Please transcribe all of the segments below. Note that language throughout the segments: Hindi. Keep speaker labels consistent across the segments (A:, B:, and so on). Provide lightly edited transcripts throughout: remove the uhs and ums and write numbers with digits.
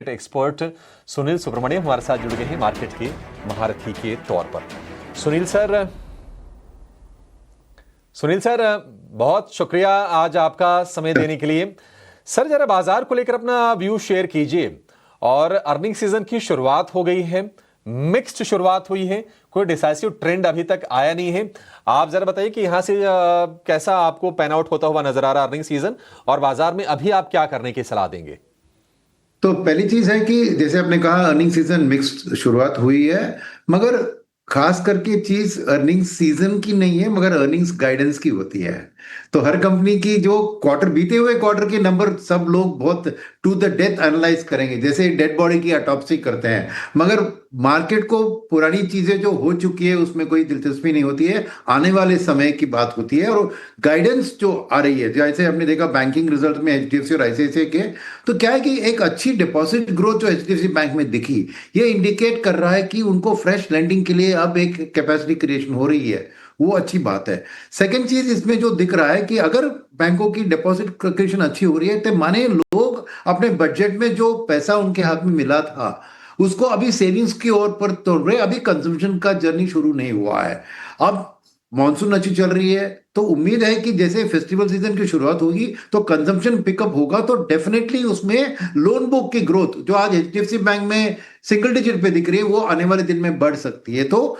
A: एक्सपर्ट सुनील सुब्रमण्यम हमारे साथ जुड़ गए हैं मार्केट के महारथी के तौर पर। सुनील सर बहुत शुक्रिया आज आपका समय देने के लिए। सर जरा बाजार को लेकर अपना व्यू शेयर कीजिए। और अर्निंग सीजन की शुरुआत हो गई है, मिक्स्ड शुरुआत हुई है, कोई डिसाइसिव ट्रेंड अभी तक आया नहीं है। आप जरा बताइए कि यहां से कैसा आपको पैन आउट होता हुआ नजर आ रहा है अर्निंग सीजन, और बाजार में अभी आप क्या करने की सलाह देंगे?
B: तो पहली चीज है कि जैसे आपने कहा अर्निंग सीजन मिक्स्ड शुरुआत हुई है, मगर खास करके चीज अर्निंग सीजन की नहीं है मगर अर्निंग्स गाइडेंस की होती है। तो हर कंपनी की जो क्वार्टर बीते हुए क्वार्टर के नंबर सब लोग बहुत टू द डेथ एनालाइज करेंगे, जैसे डेड बॉडी की ऑटोप्सी करते हैं। मगर मार्केट को पुरानी चीजें जो हो चुकी है उसमें कोई दिलचस्पी नहीं होती है, आने वाले समय की बात होती है। और गाइडेंस जो आ रही है, जैसे आपने देखा बैंकिंग रिजल्ट में एचडीएफसी और आईसीआईसीआई के, तो क्या है कि एक अच्छी डिपॉजिट ग्रोथ जो एचडीएफसी बैंक में दिखी, ये इंडिकेट कर रहा है कि उनको फ्रेश लेंडिंग के लिए अब एक कैपेसिटी क्रिएशन हो रही है, वो अच्छी बात है। सेकंड चीज इसमें जो दिख रहा है कि अगर बैंकों की डिपॉजिट क्रिएशन अच्छी हो रही है तो माने लोग अपने बजट में जो पैसा उनके हाथ में मिला था उसको अभी सेविंग्स की ओर पर तोड़ रहे, अभी कंजम्पशन का जर्नी शुरू नहीं हुआ है। अब मॉनसून अच्छी चल रही है तो उम्मीद है कि जैसे फेस्टिवल सीजन की शुरुआत होगी तो कंजम्पशन पिकअप होगा, तो डेफिनेटली उसमें लोन बुक की ग्रोथ जो आज एचडीएफसी बैंक में सिंगल डिजिट पे दिख रही है वो आने वाले दिन में बढ़ सकती है। तो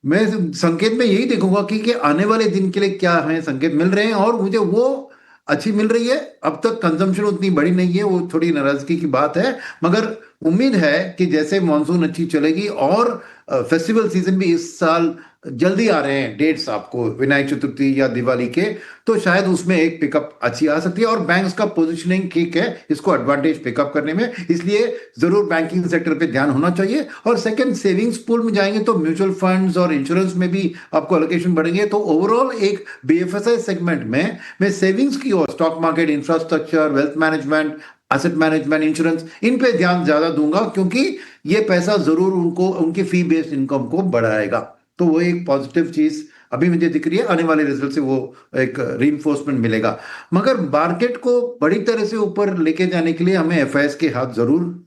B: मैं संकेत में यही देखूंगा कि आने वाले दिन के लिए क्या है संकेत मिल रहे हैं, और मुझे वो अच्छी मिल रही है। अब तक कंजम्पशन उतनी बड़ी नहीं है, वो थोड़ी नाराजगी की बात है, मगर उम्मीद है कि जैसे मॉनसून अच्छी चलेगी और फेस्टिवल सीजन भी इस साल जल्दी आ रहे हैं डेट्स आपको विनायक चतुर्थी या दिवाली के, तो शायद उसमें एक पिकअप अच्छी आ सकती है। और बैंक्स का पोजीशनिंग ठीक है इसको एडवांटेज पिकअप करने में, इसलिए जरूर बैंकिंग सेक्टर पे ध्यान होना चाहिए। और सेकंड, सेविंग्स पूल में जाएंगे तो म्यूचुअल फंड्स और इंश्योरेंस में भी आपको एलोकेशन बढ़ेंगे। तो ओवरऑल एक बीएफएसआई सेगमेंट में मैं सेविंग्स की ओर stock market, infrastructure, wealth management, asset management, insurance, इन पे ध्यान ज्यादा दूंगा, क्योंकि ये पैसा जरूर उनको उनकी फी बेस्ड इनकम को बढ़ाएगा। तो वो एक पॉजिटिव चीज अभी मुझे दिख रही है, आने वाले रिजल्ट से वो एक रीइंफोर्समेंट मिलेगा। मगर मार्केट को बड़ी तरह से ऊपर लेके जाने के लिए हमें एफआईएस के हाथ जरूर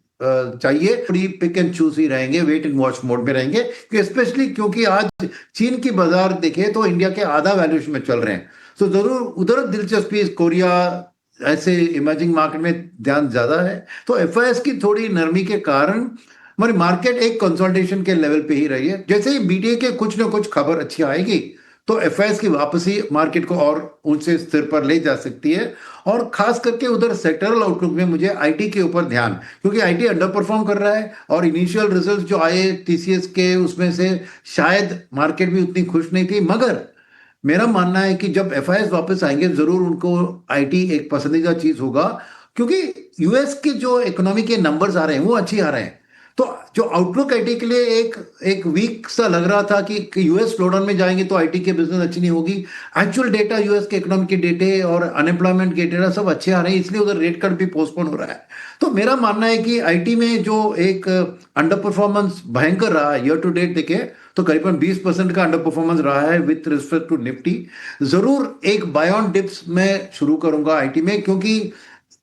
B: चाहिए। थोड़ी पिक एंड चूज ही रहेंगे, वेट एंड वॉच मोड में रहेंगे, स्पेशली क्योंकि आज चीन की बाजार देखे तो इंडिया के आधा वैल्यूएशन में चल रहे हैं। तो जरूर उधर दिलचस्पी, कोरिया ऐसे इमर्जिंग मार्केट में ध्यान ज्यादा है। तो एफआईएस की थोड़ी नरमी के कारण हमारी मार्केट एक कंसोलिडेशन के लेवल पे ही रही है। जैसे ही बीटीए के कुछ ना कुछ खबर अच्छी आएगी तो एफआईएस की वापसी मार्केट को और ऊंचे स्तर पर ले जा सकती है। और खास करके उधर सेक्टरल आउटलुक में मुझे आईटी के ऊपर ध्यान, क्योंकि आईटी अंडर परफॉर्म कर रहा है और इनिशियल रिजल्ट जो आए टीसीएस के उसमें से शायद मार्केट भी उतनी खुश नहीं थी। मगर मेरा मानना है कि जब एफआईएस वापस आएंगे जरूर उनको आईटी एक पसंदीदा चीज होगा, क्योंकि यूएस के जो इकोनॉमी के नंबर्स आ रहे हैं वो अच्छी आ रहे हैं। तो जो आउटलुक आईटी के लिए एक एक वीक सा लग रहा था कि यूएस स्लोडाउन में जाएंगे तो आईटी के बिजनेस अच्छी नहीं होगी, एक्चुअल डेटा यूएस के इकोनॉमी के डेटे और अनएम्प्लॉयमेंट के डेटा सब अच्छे आ रहे हैं, इसलिए उधर रेट कट भी पोस्टपोन हो रहा है। तो मेरा मानना है कि आईटी में जो एक अंडर परफॉर्मेंस भयंकर रहा है ईयर टू डेट देखे तो करीबन 20% का अंडर परफॉर्मेंस रहा है विथ रिस्पेक्ट टू निफ्टी। जरूर एक बाय ऑन डिप्स में शुरू करूंगा आईटी में, क्योंकि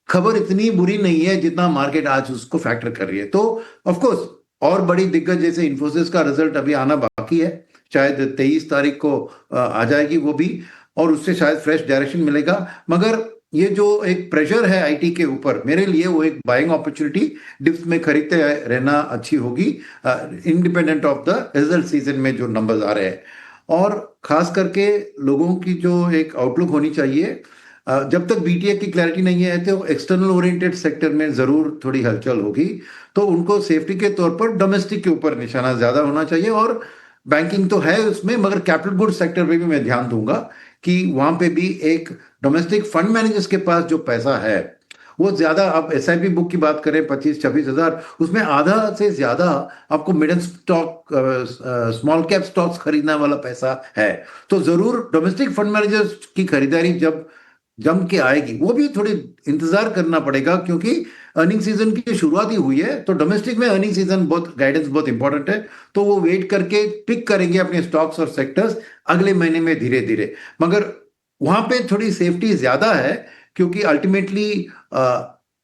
B: खबर इतनी बुरी नहीं है जितना मार्केट आज उसको फैक्टर कर रही है। तो ऑफ कोर्स और बड़ी दिग्गज जैसे इन्फोसिस का रिजल्ट अभी आना बाकी है, शायद 23 तारीख को आ जाएगी वो भी, और उससे शायद फ्रेश डायरेक्शन मिलेगा। मगर ये जो एक प्रेशर है आईटी के ऊपर, मेरे लिए वो एक बाइंग अपॉर्चुनिटी डिप्स में खरीदते रहना अच्छी होगी, independent of the result season में जो नंबर्स आ रहे हैं। और खास करके लोगों की जो एक आउटलुक होनी चाहिए, जब तक बीटीए की क्लैरिटी नहीं है तो एक्सटर्नल ओरिएंटेड सेक्टर में जरूर थोड़ी हलचल होगी। तो उनको सेफ्टी के तौर पर डोमेस्टिक के ऊपर निशाना ज्यादा होना चाहिए, और बैंकिंग तो है उसमें मगर कैपिटल गुड सेक्टर पे भी मैं ध्यान दूंगा कि वहां पे भी एक डोमेस्टिक फंड मैनेजर्स के पास जो पैसा है वो ज्यादा, आप एसआईपी बुक की बात करें 25-26 हजार, उसमें आधा से ज्यादा आपको middle stock, small cap stocks खरीदने वाला पैसा है। तो जरूर डोमेस्टिक फंड मैनेजर्स की खरीदारी जब जम के आएगी वो भी थोड़ी इंतजार करना पड़ेगा, क्योंकि अर्निंग सीजन की शुरुआत ही हुई है। तो डोमेस्टिक में अर्निंग सीजन बहुत गाइडेंस बहुत इंपॉर्टेंट है, तो वो वेट करके पिक करेंगे अपने स्टॉक्स और सेक्टर्स अगले महीने में धीरे धीरे। मगर वहां पे थोड़ी सेफ्टी ज्यादा है, क्योंकि अल्टीमेटली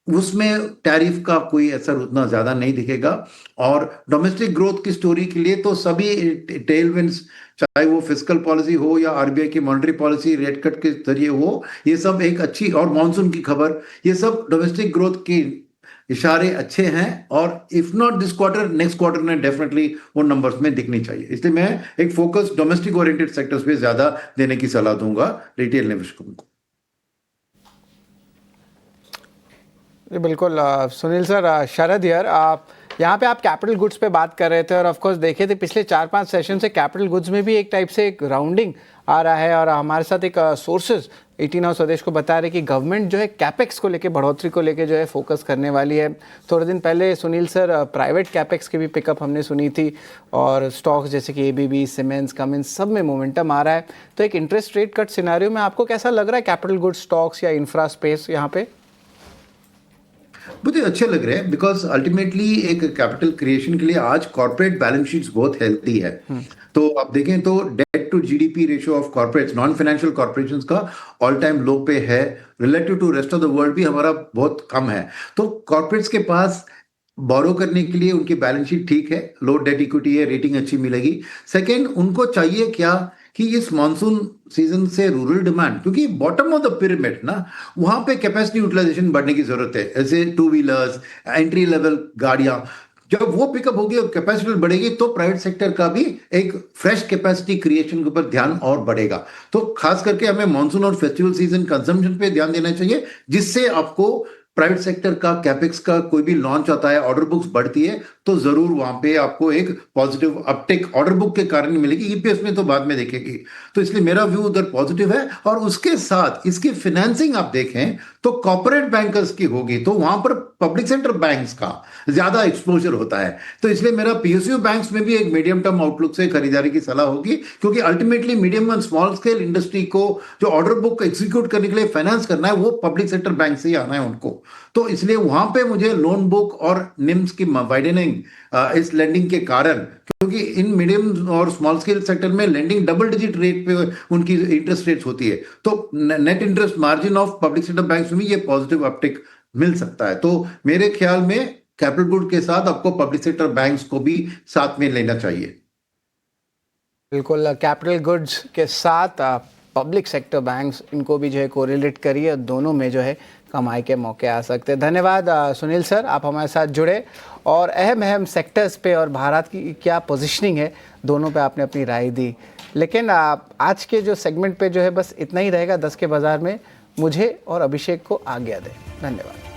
B: उसमें टैरिफ का कोई असर उतना ज्यादा नहीं दिखेगा। और डोमेस्टिक ग्रोथ की स्टोरी के लिए तो सभी टेलविंड्स, चाहे वो फिस्कल पॉलिसी हो या आरबीआई की मॉनेटरी पॉलिसी रेट कट के जरिए हो, ये सब एक अच्छी, और मॉनसून की खबर, ये सब डोमेस्टिक ग्रोथ की इशारे अच्छे हैं। और if not this quarter, next quarter में डेफिनेटली वो नंबर्स में दिखनी चाहिए। इसलिए मैं एक फोकस डोमेस्टिक ओरिएंटेड सेक्टर्स पे ज्यादा देने की सलाह दूंगा रिटेल निवेशकों को।
C: जी बिल्कुल सुनील सर, शरद यार, आप यहाँ पे आप कैपिटल गुड्स पे बात कर रहे थे और ऑफ कोर्स देखे थे पिछले 4-5 सेशन से कैपिटल गुड्स में भी एक टाइप से एक राउंडिंग आ रहा है। और हमारे साथ एक सोर्सेज 18 हाउस स्वदेश को बता रहे कि गवर्नमेंट जो है कैपेक्स को लेके, बढ़ोतरी को लेके जो है फोकस करने वाली है। थोड़े दिन पहले सुनील सर प्राइवेट कैपेक्स की भी पिकअप हमने सुनी थी, और स्टॉक्स जैसे कि एबीबी, सीमेंस, कमिंस, सब में मोमेंटम आ रहा है। तो एक इंटरेस्ट रेट कट सिनेरियो में आपको कैसा लग रहा है कैपिटल गुड्स स्टॉक्स या इंफ्रा स्पेस यहाँ पे?
B: मुझे अच्छे लग रहे हैं, बिकॉज अल्टीमेटली एक कैपिटल क्रिएशन के लिए आज कॉर्पोरेट बैलेंस शीट्स बहुत हेल्दी है। तो आप देखें तो debt to GDP ratio of corporates, non financial corporations का ऑल टाइम लो पे है। Relative to rest of the world भी हमारा बहुत कम है। तो कॉर्पोरेट्स के पास बोरो करने के लिए उनकी बैलेंस शीट ठीक है, लो डेट इक्विटी है, रेटिंग अच्छी मिलेगी। सेकंड, उनको चाहिए क्या कि इस मानसून सीजन से रूरल डिमांड, क्योंकि बॉटम ऑफ द पिरामिड ना, वहां पे कैपेसिटी यूटिलाइजेशन बढ़ने की जरूरत है। ऐसे टू व्हीलर्स, एंट्री लेवल गाड़ियां, जब वो पिकअप होगी और कैपेसिटी बढ़ेगी तो प्राइवेट सेक्टर का भी एक फ्रेश कैपेसिटी क्रिएशन के ऊपर ध्यान और बढ़ेगा। तो खास करके हमें मानसून और फेस्टिवल सीजन कंजम्पशन पे ध्यान देना चाहिए, जिससे आपको प्राइवेट सेक्टर का कैपेक्स का कोई भी लॉन्च आता है, ऑर्डर बुक्स बढ़ती है, तो जरूर वहां पे आपको एक पॉजिटिव अपटेक ऑर्डर बुक के कारण मिलेगी। ईपीएस में तो बाद में देखेगी। तो इसलिए मेरा व्यू उधर पॉजिटिव है। और उसके साथ इसकी फाइनेंसिंग आप देखें तो कॉर्पोरेट बैंकर्स की होगी, तो वहां पर पब्लिक सेक्टर बैंक्स का ज्यादा एक्सपोजर होता है। तो इसलिए मेरा पीएसयू बैंक्स में भी एक मीडियम टर्म आउटलुक से खरीदारी की सलाह होगी, क्योंकि ultimately medium and small scale industry को जो ऑर्डर बुक एग्जीक्यूट करने के लिए फाइनेंस करना है, वो पब्लिक सेक्टर बैंक से ही आना है उनको। तो इसलिए वहां पे मुझे लोन बुक और निम्स की वाइडनिंग इस लेंडिंग के कारण, क्योंकि इन मीडियम और स्मॉल स्केल सेक्टर में लेंडिंग डबल डिजिट रेट पे उनकी इंटरेस्ट रेट्स होती है, तो net interest margin of public sector banks में भी ये पॉजिटिव अपटिक मिल सकता है। तो मेरे ख्याल में कैपिटल गुड के साथ आपको पब्लिक सेक्टर बैंक्स को भी साथ में लेना चाहिए।
C: बिल्कुल, कैपिटल गुड्स के साथ पब्लिक सेक्टर बैंक्स, इनको भी जो है कोरिलेट करिए, दोनों में जो है कमाई के मौके आ सकते हैं। धन्यवाद सुनील सर, आप हमारे साथ जुड़े और अहम सेक्टर्स पे और भारत की क्या पोजीशनिंग है, दोनों पे आपने अपनी राय दी। लेकिन आज के जो सेगमेंट पे जो है बस इतना ही रहेगा 10 के बाज़ार में। मुझे और अभिषेक को आज्ञा दें। धन्यवाद।